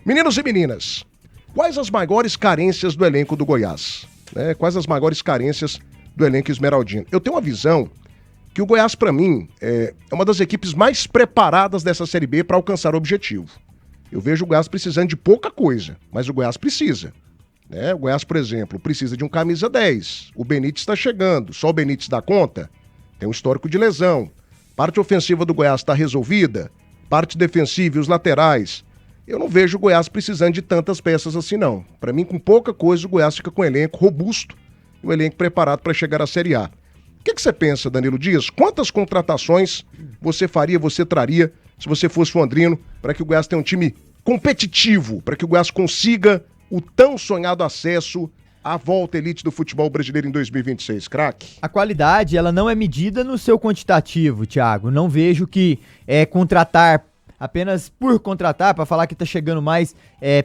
Meninos e meninas, quais as maiores carências do elenco do Goiás? Quais as maiores carências do elenco esmeraldino? Eu tenho uma visão que o Goiás, para mim, é uma das equipes mais preparadas dessa Série B para alcançar o objetivo. Eu vejo o Goiás precisando de pouca coisa, mas o Goiás precisa. O Goiás, por exemplo, precisa de um camisa 10. O Benítez está chegando. Só o Benítez dá conta? Tem um histórico de lesão. Parte ofensiva do Goiás está resolvida. Parte defensiva e os laterais. Eu não vejo o Goiás precisando de tantas peças assim, não. Para mim, com pouca coisa, o Goiás fica com um elenco robusto e um elenco preparado para chegar à Série A. O que você pensa, Danilo Dias? Quantas contratações você faria, você traria, se você fosse londrino, para que o Goiás tenha um time competitivo, para que o Goiás consiga o tão sonhado acesso à volta elite do futebol brasileiro em 2026, craque? A qualidade, ela não é medida no seu quantitativo, Thiago. Não vejo que contratar apenas por contratar, para falar que tá chegando mais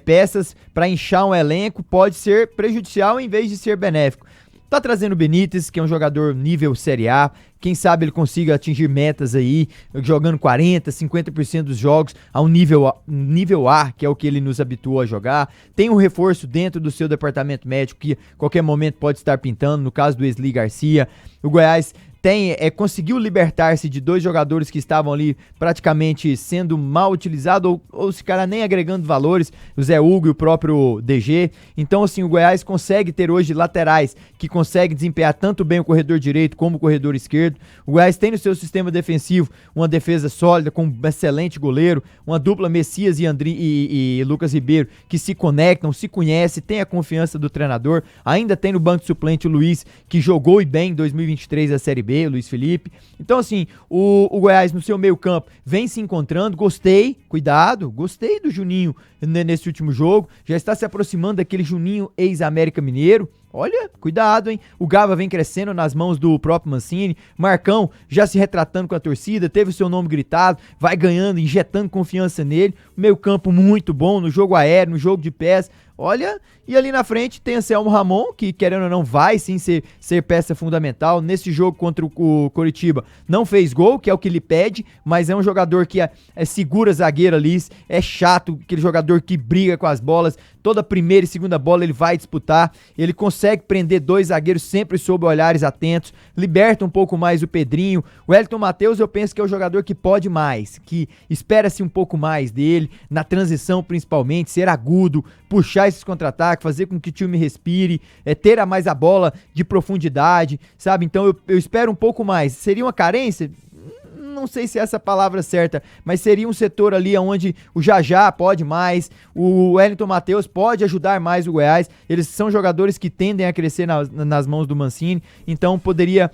peças para inchar um elenco, pode ser prejudicial em vez de ser benéfico. Tá trazendo o Benítez, que é um jogador nível Série A. Quem sabe ele consiga atingir metas aí, jogando 40%, 50% dos jogos a um nível A, que é o que ele nos habituou a jogar. Tem um reforço dentro do seu departamento médico que a qualquer momento pode estar pintando, no caso do Wesley Garcia. O Goiás conseguiu libertar-se de dois jogadores que estavam ali praticamente sendo mal utilizados ou se cara nem agregando valores, o Zé Hugo e o próprio DG. Então, assim, o Goiás consegue ter hoje laterais que conseguem desempenhar tanto bem o corredor direito como o corredor esquerdo. O Goiás tem no seu sistema defensivo uma defesa sólida, com um excelente goleiro, uma dupla Messias e Lucas Ribeiro que se conectam, se conhecem, tem a confiança do treinador. Ainda tem no banco suplente o Luiz, que jogou e bem em 2023 a Série B, o Luiz Felipe. Então, assim, o Goiás no seu meio campo vem se encontrando, gostei do Juninho nesse último jogo, já está se aproximando daquele Juninho ex-América Mineiro. Olha, cuidado, hein? O Gava vem crescendo nas mãos do próprio Mancini. Marcão já se retratando com a torcida, teve o seu nome gritado, vai ganhando, injetando confiança nele. Meio campo muito bom no jogo aéreo, no jogo de pés. Olha, e ali na frente tem Anselmo Ramon, que querendo ou não vai sim ser peça fundamental. Nesse jogo contra o Coritiba não fez gol, que é o que ele pede, mas é um jogador que segura zagueiro ali, é chato, aquele jogador que briga com as bolas. Toda primeira e segunda bola ele vai disputar, ele consegue prender dois zagueiros sempre sob olhares atentos, liberta um pouco mais o Pedrinho. O Wellington Matheus eu penso que é o jogador que pode mais, que espera-se um pouco mais dele, na transição principalmente, ser agudo, puxar esses contra-ataques, fazer com que o time respire, ter mais a bola de profundidade, sabe? Então eu espero um pouco mais. Seria uma carência? Não sei se é essa a palavra certa, mas seria um setor ali onde o Jajá pode mais, o Wellington Matheus pode ajudar mais o Goiás. Eles são jogadores que tendem a crescer nas mãos do Mancini, então poderia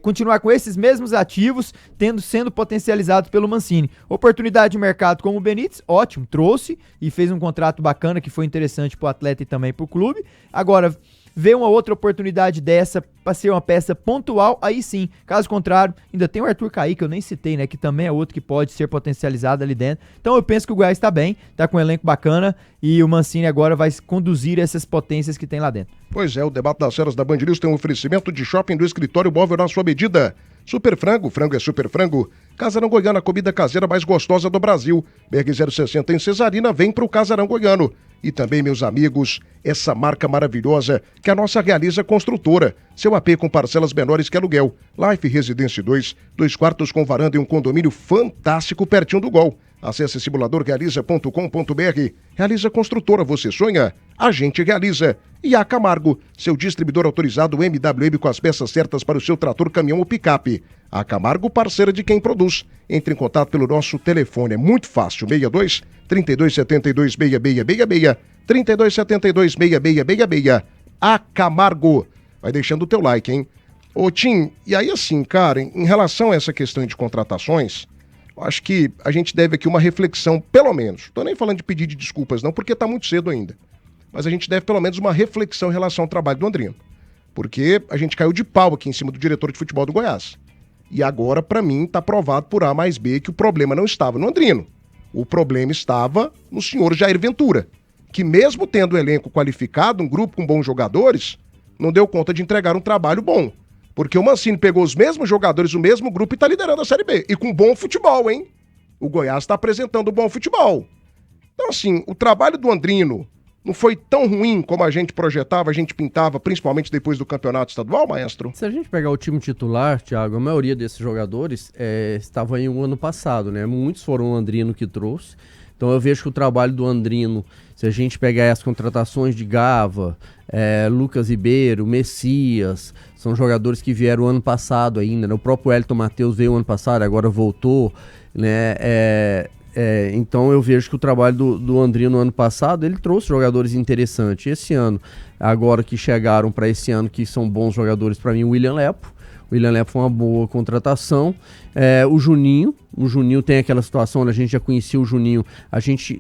continuar com esses mesmos ativos, sendo potencializados pelo Mancini. Oportunidade de mercado como o Benítez, ótimo, trouxe e fez um contrato bacana que foi interessante pro atleta e também pro clube. Agora, ver uma outra oportunidade dessa para ser uma peça pontual, aí sim. Caso contrário, ainda tem o Arthur Caí, que eu nem citei, né? Que também é outro que pode ser potencializado ali dentro. Então eu penso que o Goiás tá bem, tá com um elenco bacana e o Mancini agora vai conduzir essas potências que tem lá dentro. Pois é, o debate das feras da Band News tem um oferecimento de shopping do escritório móvel na sua medida. Super Frango, frango é Super Frango. Casarão Goiano, a comida caseira mais gostosa do Brasil. Berg 060 em Cesarina, vem pro Casarão Goiano. E também, meus amigos, essa marca maravilhosa que a nossa Realiza Construtora. Seu AP com parcelas menores que aluguel. Life Residência 2 quartos com varanda e um condomínio fantástico pertinho do Gol. Acesse simuladorrealiza.com.br. Realiza Construtora, você sonha? A gente realiza. E a Camargo, seu distribuidor autorizado MWM com as peças certas para o seu trator, caminhão ou picape. A Camargo, parceira de quem produz. Entre em contato pelo nosso telefone, é muito fácil, 62 3272 6666, 3272 6666. A Camargo. Vai deixando o teu like, hein? Ô Tim, e aí assim, cara, em relação a essa questão de contratações, acho que a gente deve aqui uma reflexão, pelo menos. Tô nem falando de pedir de desculpas não, porque tá muito cedo ainda. Mas a gente deve pelo menos uma reflexão em relação ao trabalho do Londrina. Porque a gente caiu de pau aqui em cima do diretor de futebol do Goiás. E agora, pra mim, tá provado por A mais B que o problema não estava no Londrino. O problema estava no senhor Jair Ventura, que mesmo tendo um elenco qualificado, um grupo com bons jogadores, não deu conta de entregar um trabalho bom. Porque o Mancini pegou os mesmos jogadores, o mesmo grupo e tá liderando a Série B. E com bom futebol, hein? O Goiás tá apresentando bom futebol. Então Então, assim, o trabalho do Andrino não foi tão ruim como a gente projetava, a gente pintava, principalmente depois do campeonato estadual, maestro? Se a gente pegar o time titular, Thiago, a maioria desses jogadores estavam aí o ano passado, né? Muitos foram o Andrino que trouxe. Então eu vejo que o trabalho do Andrino, se a gente pegar as contratações de Gava, Lucas Ribeiro, Messias, são jogadores que vieram ano passado ainda, né? O próprio Wellington Matheus veio ano passado, agora voltou, né? Então eu vejo que o trabalho do Andrino no ano passado, ele trouxe jogadores interessantes. Esse ano, agora que chegaram para esse ano, que são bons jogadores para mim, o William Lepo. O William Lepo foi uma boa contratação. O Juninho tem aquela situação, a gente já conhecia o Juninho, a gente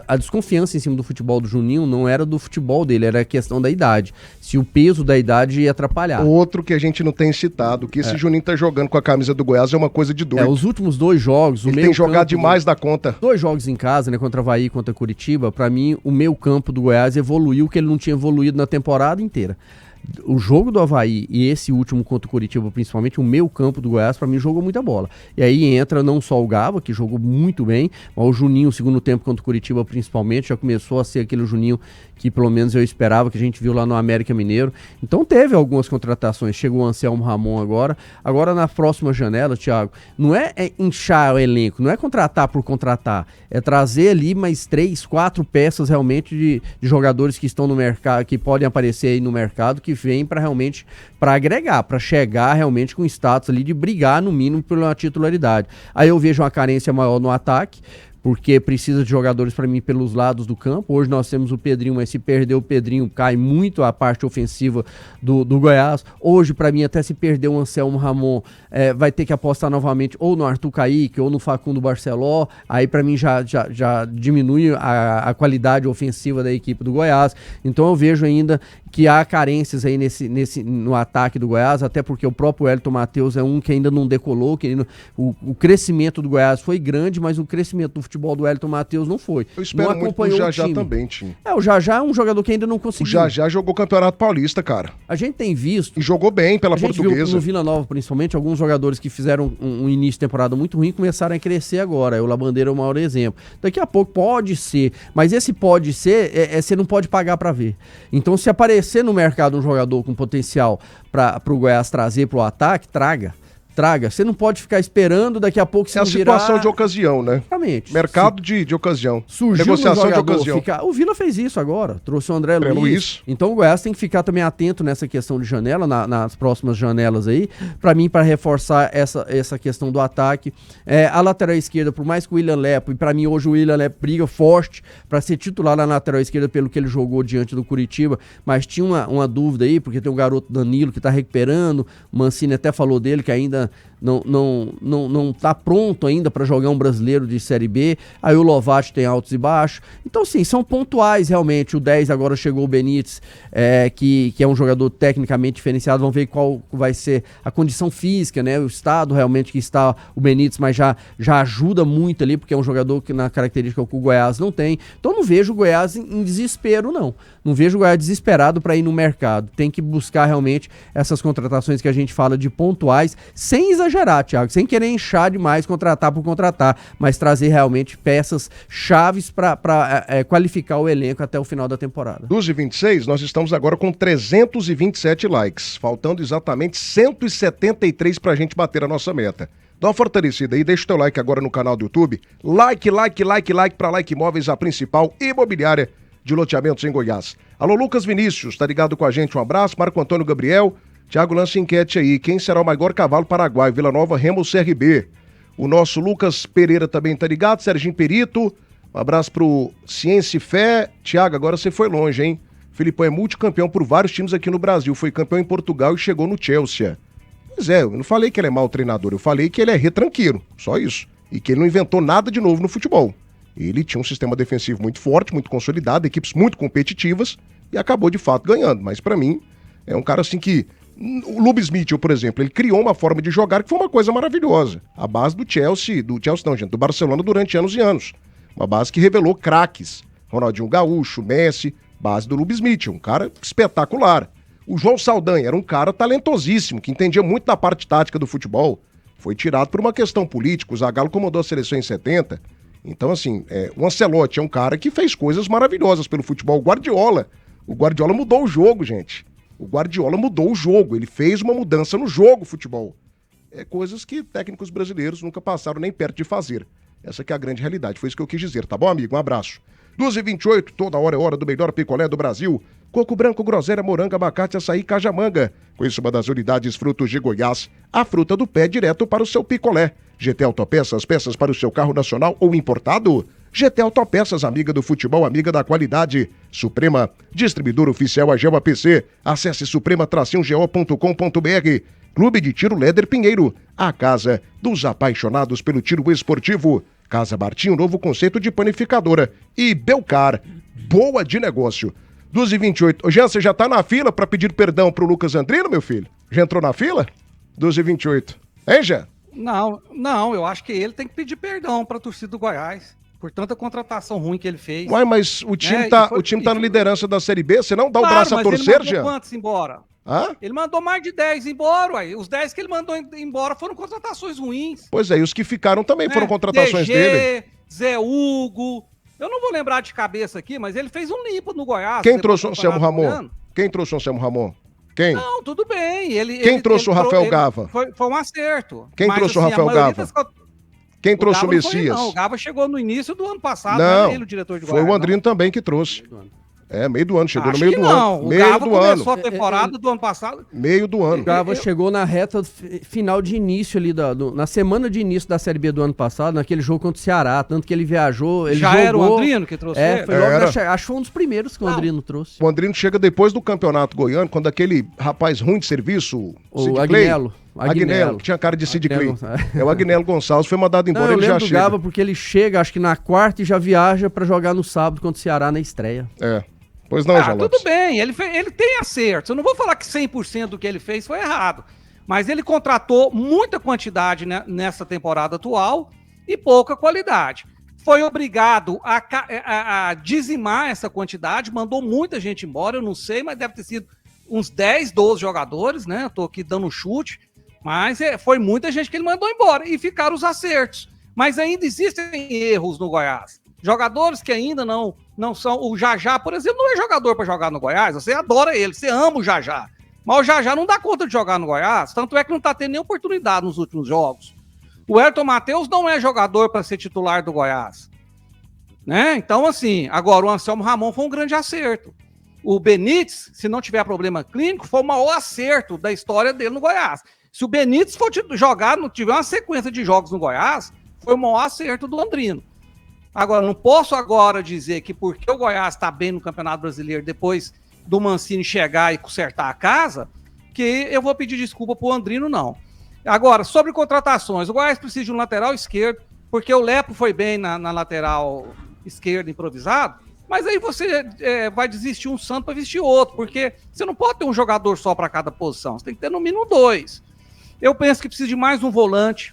a desconfiança em cima do futebol do Juninho não era do futebol dele, era a questão da idade. Se o peso da idade ia atrapalhar. Outro que a gente não tem citado, que esse Juninho tá jogando com a camisa do Goiás é uma coisa de doido. Os últimos 2 jogos, ele tem jogado demais da conta. 2 jogos em casa, né, contra Avaí e contra Curitiba, pra mim o meio campo do Goiás evoluiu que ele não tinha evoluído na temporada inteira. O jogo do Avaí e esse último contra o Curitiba, principalmente o meio campo do Goiás, pra mim jogou muita bola. E aí entra não só o Gava, que jogou muito bem, mas o Juninho, segundo tempo contra o Curitiba principalmente, já começou a ser aquele Juninho que pelo menos eu esperava, que a gente viu lá no América Mineiro. Então teve algumas contratações, chegou o Anselmo Ramon agora na próxima janela, Thiago, não é inchar o elenco, não é contratar por contratar, é trazer ali mais 3, 4 peças realmente de jogadores que estão no mercado, que podem aparecer aí no mercado, que vem para realmente para agregar, para chegar realmente com status ali de brigar no mínimo pela titularidade. Aí eu vejo uma carência maior no ataque, porque precisa de jogadores para mim pelos lados do campo. Hoje nós temos o Pedrinho, mas se perder o Pedrinho cai muito a parte ofensiva do Goiás. Hoje para mim até se perder o Anselmo Ramon vai ter que apostar novamente ou no Arthur Caíque ou no Facundo Barceló. Aí para mim já diminui a qualidade ofensiva da equipe do Goiás. Então eu vejo ainda que há carências aí no ataque do Goiás, até porque o próprio Wellington Matheus é um que ainda não decolou, o crescimento do Goiás foi grande, mas o crescimento do futebol do Wellington Matheus não foi. Eu espero não muito pro Jajá também, time. O Jajá é um jogador que ainda não conseguiu. O Jajá jogou Campeonato Paulista, cara. A gente tem visto... E jogou bem pela Portuguesa. Viu no Vila Nova, principalmente, alguns jogadores que fizeram um início de temporada muito ruim começaram a crescer agora. O Labandeira é o maior exemplo. Daqui a pouco pode ser, mas esse pode ser, você não pode pagar pra ver. Então se aparecer no mercado um jogador com potencial pro Goiás trazer pro ataque, traga. Você não pode ficar esperando, daqui a pouco se a situação de ocasião, né? Exatamente. Mercado de ocasião. Surgiu negociação de ocasião. O Vila fez isso agora, trouxe o André Luiz. Então o Goiás tem que ficar também atento nessa questão de janela, nas próximas janelas aí, pra mim, para reforçar essa questão do ataque. A lateral esquerda, por mais que o William Lepo, e pra mim hoje o William Lepo briga forte pra ser titular na lateral esquerda pelo que ele jogou diante do Curitiba, mas tinha uma dúvida aí, porque tem o garoto Danilo que tá recuperando, o Mancini até falou dele que ainda não tá pronto ainda para jogar um brasileiro de Série B. Aí o Lovati tem altos e baixos. Então sim, são pontuais realmente. O 10 agora chegou o Benítez, que é um jogador tecnicamente diferenciado. Vamos ver qual vai ser a condição física, né? O estado realmente que está o Benítez, mas já ajuda muito ali, porque é um jogador que na característica que o Goiás não tem. Então não vejo o Goiás em desespero, não. Não vejo o Goiás desesperado para ir no mercado. Tem que buscar realmente essas contratações que a gente fala de pontuais, sem exagerar, Thiago, sem querer inchar demais, contratar por contratar, mas trazer realmente peças chaves para qualificar o elenco até o final da temporada. 12h26, nós estamos agora com 327 likes, faltando exatamente 173 pra gente bater a nossa meta. Dá uma fortalecida aí, deixa o teu like agora no canal do YouTube. Like pra Like Imóveis, a principal imobiliária de loteamentos em Goiás. Alô, Lucas Vinícius, tá ligado com a gente? Um abraço. Marco Antônio Gabriel. Thiago, lança enquete aí. Quem será o maior cavalo paraguaio? Vila Nova, Remo ou CRB? O nosso Lucas Pereira também tá ligado. Serginho Perito. Um abraço pro Ciência e Fé. Thiago, agora você foi longe, hein? Filipão é multicampeão por vários times aqui no Brasil. Foi campeão em Portugal e chegou no Chelsea. Pois é, eu não falei que ele é mau treinador. Eu falei que ele é retranqueiro. Só isso. E que ele não inventou nada de novo no futebol. Ele tinha um sistema defensivo muito forte, muito consolidado, equipes muito competitivas e acabou de fato ganhando. Mas pra mim, é um cara assim que... O Lubis Mitchell, por exemplo, ele criou uma forma de jogar que foi uma coisa maravilhosa. A base do do Barcelona durante anos e anos. Uma base que revelou craques. Ronaldinho Gaúcho, Messi, base do Lubis Mitchell, um cara espetacular. O João Saldanha era um cara talentosíssimo, que entendia muito da parte tática do futebol. Foi tirado por uma questão política, o Zagallo comandou a seleção em 70 Então, assim, o Ancelotti é um cara que fez coisas maravilhosas pelo futebol. O Guardiola mudou o jogo, gente. O Guardiola mudou o jogo, ele fez uma mudança no jogo futebol. Coisas que técnicos brasileiros nunca passaram nem perto de fazer. Essa que é a grande realidade, foi isso que eu quis dizer, tá bom, amigo? Um abraço. 2h28, toda hora é hora do melhor picolé do Brasil. Coco branco, groselha, moranga, abacate, açaí, cajamanga. Conheça uma das unidades Frutos de Goiás, a fruta do pé direto para o seu picolé. GT Autopeças, peças para o seu carro nacional ou importado? GT Autopeças, amiga do futebol, amiga da qualidade. Suprema, distribuidor oficial Ageu APC. Acesse suprema-go.com.br. Clube de Tiro Léder Pinheiro, a casa dos apaixonados pelo tiro esportivo. Casa Bartinho, novo conceito de panificadora. E Belcar, boa de negócio. 2h28. Ô, Jean, você já tá na fila pra pedir perdão pro Lucas Andrino, meu filho? Já entrou na fila? 2h28. Hein, Jean? Não, eu acho que ele tem que pedir perdão pra torcida do Goiás por tanta contratação ruim que ele fez. Uai, mas o time tá na liderança da Série B, você não dá o braço a torcer, Jean? Ele mandou quantos embora? Hã? Ele mandou mais de 10 embora, uai. Os 10 que ele mandou embora foram contratações ruins. Pois é, e os que ficaram também foram contratações dele. Zé Hugo. Eu não vou lembrar de cabeça aqui, mas ele fez um limpo no Goiás. Quem trouxe o Anselmo Ramon? Quem trouxe o Anselmo Ramon? Quem? Não, tudo bem. Quem trouxe o Rafael Gava? Foi um acerto. Quem trouxe o Rafael Gava? Quem trouxe o Messias? Não, o Gava chegou no início do ano passado, não era ele o diretor de Goiás. Foi o Andrino também que trouxe. Meio do ano, chegou no meio do ano. Não, o Gava começou a temporada do ano passado. Meio do ano. O Gava chegou na reta final de início ali, na semana de início da Série B do ano passado, naquele jogo contra o Ceará, tanto que ele viajou, ele já jogou... era o Andrino que trouxe ele? Foi logo acho que foi um dos primeiros que o Andrino trouxe. O Andrino chega depois do Campeonato Goiano, quando aquele rapaz ruim de serviço, o Agnello, que tinha cara de Sid Clay. O Agnello Gonçalves foi mandado embora, ele já chega. Eu lembro do Gava porque ele chega, acho que na quarta e já viaja pra jogar no sábado contra o Ceará na estreia. Pois não, João Tudo bem, ele tem acertos. Eu não vou falar que 100% do que ele fez foi errado, mas ele contratou muita quantidade, né, nessa temporada atual e pouca qualidade. Foi obrigado a dizimar essa quantidade, mandou muita gente embora, eu não sei, mas deve ter sido uns 10, 12 jogadores, né? Eu tô aqui dando um chute, mas foi muita gente que ele mandou embora e ficaram os acertos. Mas ainda existem erros no Goiás. Jogadores que ainda não são... O Jajá, por exemplo, não é jogador para jogar no Goiás. Você adora ele, você ama o Jajá. Mas o Jajá não dá conta de jogar no Goiás. Tanto é que não está tendo nem oportunidade nos últimos jogos. O Ayrton Matheus não é jogador para ser titular do Goiás. Né? Então, assim, agora o Anselmo Ramon foi um grande acerto. O Benítez, se não tiver problema clínico, foi o maior acerto da história dele no Goiás. Se o Benítez for jogar, não tiver uma sequência de jogos no Goiás, foi o maior acerto do Andrino. Agora, não posso agora dizer que porque o Goiás está bem no Campeonato Brasileiro, depois do Mancini chegar e consertar a casa, que eu vou pedir desculpa pro Andrino, não. Agora, sobre contratações, o Goiás precisa de um lateral esquerdo, porque o Lepo foi bem na lateral esquerda improvisado, mas aí você vai desistir um santo para vestir outro, porque você não pode ter um jogador só para cada posição, você tem que ter no mínimo 2. Eu penso que precisa de mais um volante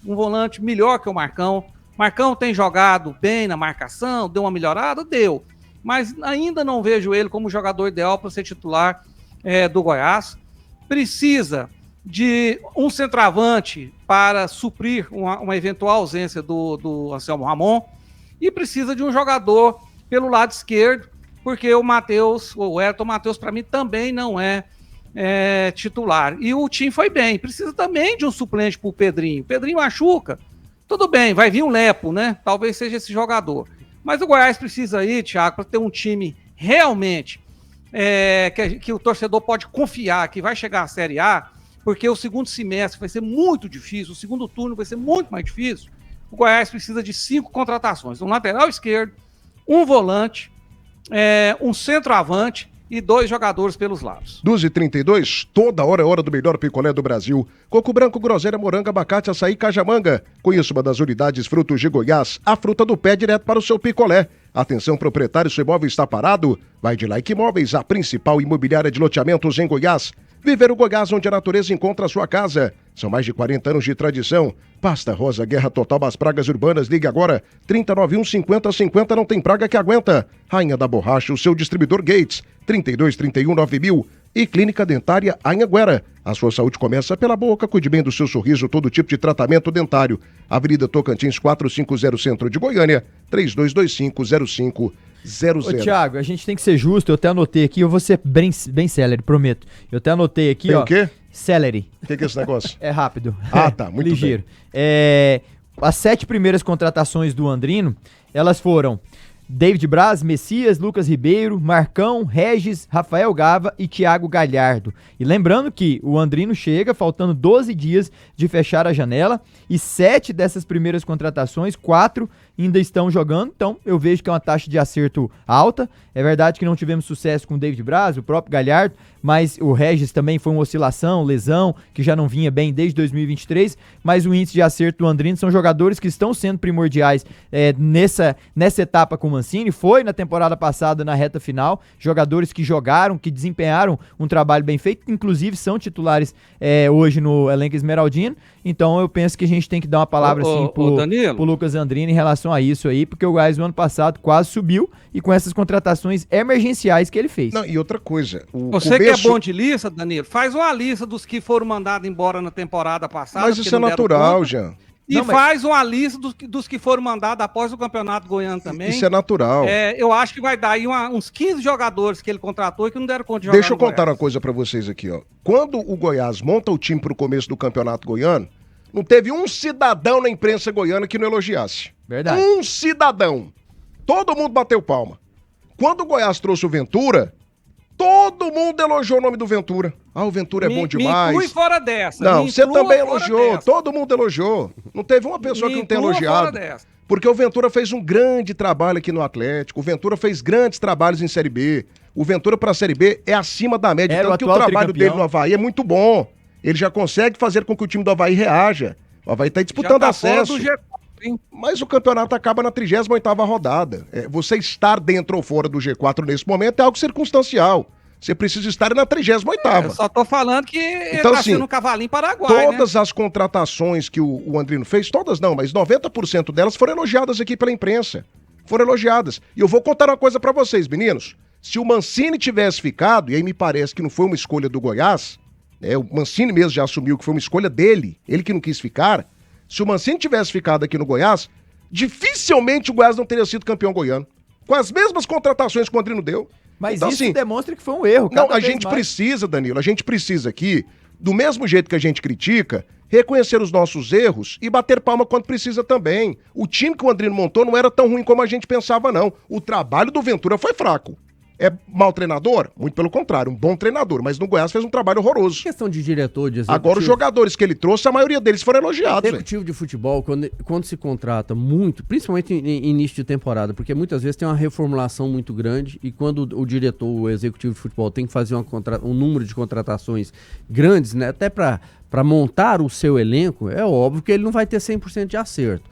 melhor que o Marcão. Marcão tem jogado bem na marcação, deu uma melhorada? Deu. Mas ainda não vejo ele como jogador ideal para ser titular do Goiás. Precisa de um centroavante para suprir uma eventual ausência do Anselmo Ramon. E precisa de um jogador pelo lado esquerdo, porque o Ayrton Matheus, para mim, também não é titular. E o time foi bem. Precisa também de um suplente para o Pedrinho. O Pedrinho machuca. Tudo bem, vai vir um Lepo, né? Talvez seja esse jogador. Mas o Goiás precisa aí, Thiago, para ter um time realmente que o torcedor pode confiar que vai chegar à Série A, porque o segundo semestre vai ser muito difícil, o segundo turno vai ser muito mais difícil. O Goiás precisa de 5 contratações. Um lateral esquerdo, um volante, um centroavante e 2 jogadores pelos lados. 2h32, toda hora é hora do melhor picolé do Brasil. Coco branco, groselha, moranga, abacate, açaí, cajamanga. Conheça uma das unidades Frutos de Goiás, a fruta do pé direto para o seu picolé. Atenção, proprietário, seu imóvel está parado? Vai de Like Imóveis, a principal imobiliária de loteamentos em Goiás. Viver o Goiás, onde a natureza encontra a sua casa. São mais de 40 anos de tradição. Pasta Rosa, guerra total às pragas urbanas. Ligue agora, 3091 5050, não tem praga que aguenta. Rainha da Borracha, o seu distribuidor Gates, 3231 9000. e Clínica Dentária Anhanguera. A sua saúde começa pela boca, cuide bem do seu sorriso, todo tipo de tratamento dentário. Avenida Tocantins 450 Centro de Goiânia, 3225-0500. Ô, Thiago, a gente tem que ser justo, eu até anotei aqui, eu vou ser bem celery, prometo. Eu até anotei aqui, Tem ó. o quê? Celery. O que é esse negócio? É rápido. Ah, tá, muito ligeiro. bem. As 7 primeiras contratações do Andrino, elas foram David Braz, Messias, Lucas Ribeiro, Marcão, Regis, Rafael Gava e Thiago Galhardo. E lembrando que o Andrino chega faltando 12 dias de fechar a janela e 7 dessas primeiras contratações, 4 ainda estão jogando, então eu vejo que é uma taxa de acerto alta. É verdade que não tivemos sucesso com o David Braz, o próprio Galhardo, mas o Regis também foi uma oscilação, lesão, que já não vinha bem desde 2023, mas o índice de acerto do Andrino são jogadores que estão sendo primordiais nessa etapa com o Mancini, foi na temporada passada na reta final, jogadores que jogaram, que desempenharam um trabalho bem feito, inclusive são titulares hoje no elenco esmeraldino, então eu penso que a gente tem que dar uma palavra pro Lucas Andrino em relação a isso aí, porque o Goiás no ano passado quase subiu e com essas contratações emergenciais que ele fez. Não, e outra coisa, Você que é bom de lista, Danilo, faz uma lista dos que foram mandados embora na temporada passada. Mas isso é natural, Jean. E faz uma lista dos que foram mandados após o Campeonato Goiano também. Isso é natural. Eu acho que vai dar aí uns 15 jogadores que ele contratou e que não deram conta de jogar. Deixa eu contar uma coisa pra vocês aqui, ó. Quando o Goiás monta o time pro começo do Campeonato Goiano, não teve um cidadão na imprensa goiana que não elogiasse. Verdade. Um cidadão. Todo mundo bateu palma. Quando o Goiás trouxe o Ventura, todo mundo elogiou o nome do Ventura. Ah, o Ventura é bom demais. Me inclui fora dessa. Não, você também elogiou. Todo mundo elogiou. Não teve uma pessoa que não tenha elogiado. Porque o Ventura fez um grande trabalho aqui no Atlético. O Ventura fez grandes trabalhos em Série B. O Ventura pra Série B é acima da média. Tanto que o trabalho dele no Avaí é muito bom. Ele já consegue fazer com que o time do Avaí reaja. O Avaí tá disputando acesso. Mas o campeonato acaba na 38ª rodada. Você estar dentro ou fora do G4 nesse momento é algo circunstancial. Você precisa estar na 38ª. Eu só tô falando que então, ele tá sendo um cavalinho paraguai, todas as contratações que o Andrino fez, todas não, mas 90% delas foram elogiadas aqui pela imprensa. Foram elogiadas. E eu vou contar uma coisa pra vocês, meninos. Se o Mancini tivesse ficado, e aí me parece que não foi uma escolha do Goiás, o Mancini mesmo já assumiu que foi uma escolha dele, ele que não quis ficar. Se o Mancini tivesse ficado aqui no Goiás, dificilmente o Goiás não teria sido campeão goiano. Com as mesmas contratações que o Andrino deu. Mas então, isso demonstra que foi um erro. Não, a gente precisa, Danilo, a gente precisa aqui, do mesmo jeito que a gente critica, reconhecer os nossos erros e bater palma quando precisa também. O time que o Andrino montou não era tão ruim como a gente pensava, não. O trabalho do Ventura foi fraco. É mau treinador? Muito pelo contrário, um bom treinador, mas no Goiás fez um trabalho horroroso. Questão de diretor, de executivo. Agora os jogadores que ele trouxe, a maioria deles foram elogiados. Executivo de futebol, quando se contrata muito, principalmente em início de temporada, porque muitas vezes tem uma reformulação muito grande e quando o diretor, o executivo de futebol tem que fazer um número de contratações grandes, né, até para montar o seu elenco, é óbvio que ele não vai ter 100% de acerto.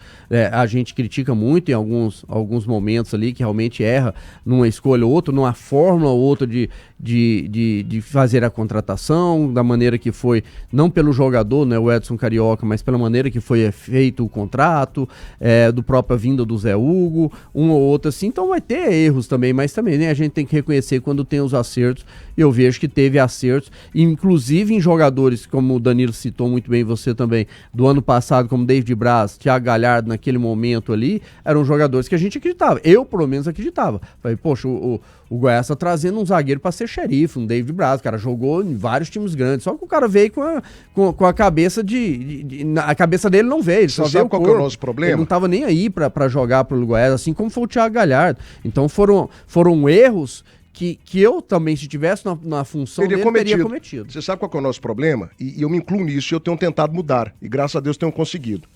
A gente critica muito em alguns momentos ali que realmente erra numa escolha ou outra, numa fórmula ou outra de fazer a contratação, da maneira que foi, não pelo jogador, né, o Edson Carioca, mas pela maneira que foi feito o contrato, do própria vinda do Zé Hugo, um ou outro assim, então vai ter erros também, mas também, né, a gente tem que reconhecer quando tem os acertos, e eu vejo que teve acertos, inclusive em jogadores como o Danilo citou muito bem, você também, do ano passado, como David Braz, Thiago Galhardo, naquele momento ali, eram jogadores que a gente acreditava. Eu, pelo menos, acreditava. Falei, poxa, o Goiás tá trazendo um zagueiro pra ser xerife, um David Braz, o cara jogou em vários times grandes, só que o cara veio com a cabeça a cabeça dele não veio, ele só veio o corpo. Qual que é o nosso problema? Ele não tava nem aí pra jogar pelo Goiás, assim como foi o Thiago Galhardo. Então foram erros que eu também, se tivesse na função dele, teria cometido. Você sabe qual que é o nosso problema? E eu me incluo nisso e eu tenho tentado mudar. E graças a Deus tenho conseguido.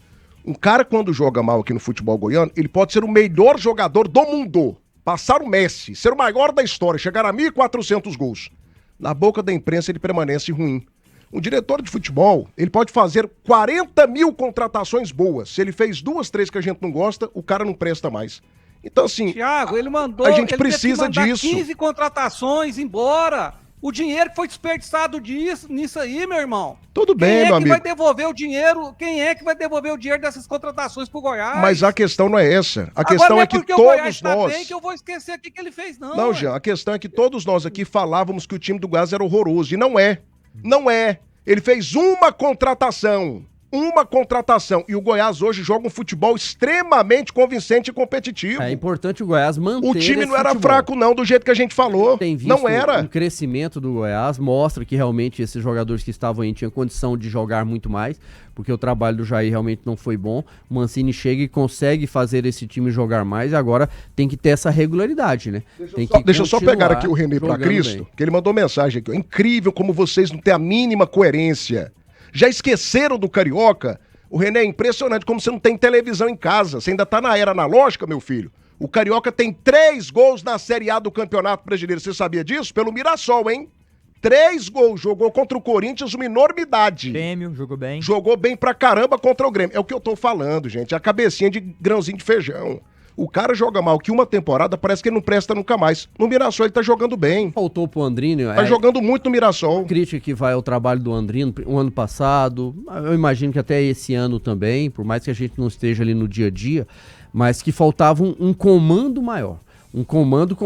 Um cara, quando joga mal aqui no futebol goiano, ele pode ser o melhor jogador do mundo. Passar o Messi, ser o maior da história, chegar a 1.400 gols. Na boca da imprensa ele permanece ruim. Um diretor de futebol, ele pode fazer 40 mil contratações boas. Se ele fez 2, 3 que a gente não gosta, o cara não presta mais. Então, assim, Thiago, ele mandou. A gente precisa disso. 15 contratações embora. O dinheiro que foi desperdiçado nisso aí, meu irmão. Tudo bem, meu amigo. Quem é que vai devolver o dinheiro? Quem é que vai devolver o dinheiro dessas contratações pro Goiás? Mas a questão não é essa. A questão é que o Goiás todos tá nós... bem, que eu vou esquecer aqui que ele fez, não. Não, Jean, a questão é que todos nós aqui falávamos que o time do Goiás era horroroso. E não é. Não é. Ele fez uma contratação. E o Goiás hoje joga um futebol extremamente convincente e competitivo. É importante o Goiás manter O time não era futebol. fraco não, do jeito que a gente falou. Tem visto Não era. o crescimento do Goiás, mostra que realmente esses jogadores que estavam aí tinham condição de jogar muito mais, porque o trabalho do Jair realmente não foi bom. O Mancini chega e consegue fazer esse time jogar mais, e agora tem que ter essa regularidade, né? Deixa eu só pegar aqui o René pra Cristo, que ele mandou mensagem aqui. É incrível como vocês não têm a mínima coerência. Já esqueceram do Carioca? O René, é impressionante como você não tem televisão em casa. Você ainda tá na era analógica, meu filho. O Carioca tem 3 gols na Série A do Campeonato Brasileiro. Você sabia disso? Pelo Mirassol, hein? 3 gols. Jogou contra o Corinthians, uma enormidade. Grêmio, jogou bem. Jogou bem pra caramba contra o Grêmio. É o que eu tô falando, gente. A cabecinha de grãozinho de feijão. O cara joga mal, que uma temporada parece que ele não presta nunca mais. No Mirassol ele tá jogando bem. Faltou pro Andrino. Tá jogando muito no Mirassol. Crítica que vai ao trabalho do Andrino o ano passado, eu imagino que até esse ano também, por mais que a gente não esteja ali no dia a dia, mas que faltava um comando maior. Um comando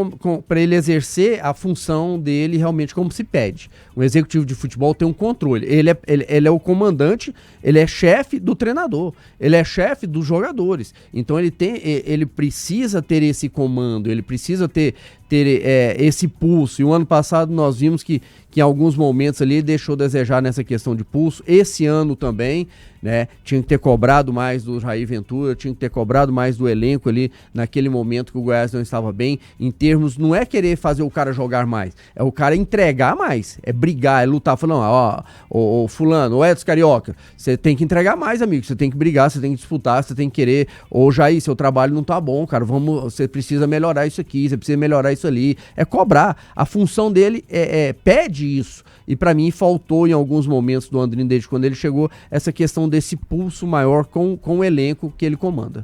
para ele exercer a função dele realmente como se pede. Um executivo de futebol tem um controle. Ele é o comandante, ele é chefe do treinador, ele é chefe dos jogadores. Então ele precisa ter esse comando, ele precisa ter esse pulso. E o ano passado nós vimos que em alguns momentos ali deixou a desejar nessa questão de pulso. Esse ano também, né? Tinha que ter cobrado mais do Jair Ventura, tinha que ter cobrado mais do elenco ali naquele momento que o Goiás não estava bem. Em termos, não é querer fazer o cara jogar mais, é o cara entregar mais, é brigar, é lutar. Falando, ó, fulano, o Edson Carioca, você tem que entregar mais, amigo, você tem que brigar, você tem que disputar, você tem que querer. Ô Jair, seu trabalho não tá bom, cara, você precisa melhorar isso aqui, você precisa melhorar isso ali. É cobrar. A função dele pede isso. E pra mim faltou em alguns momentos do Andrino, desde quando ele chegou, essa questão desse pulso maior com o elenco que ele comanda.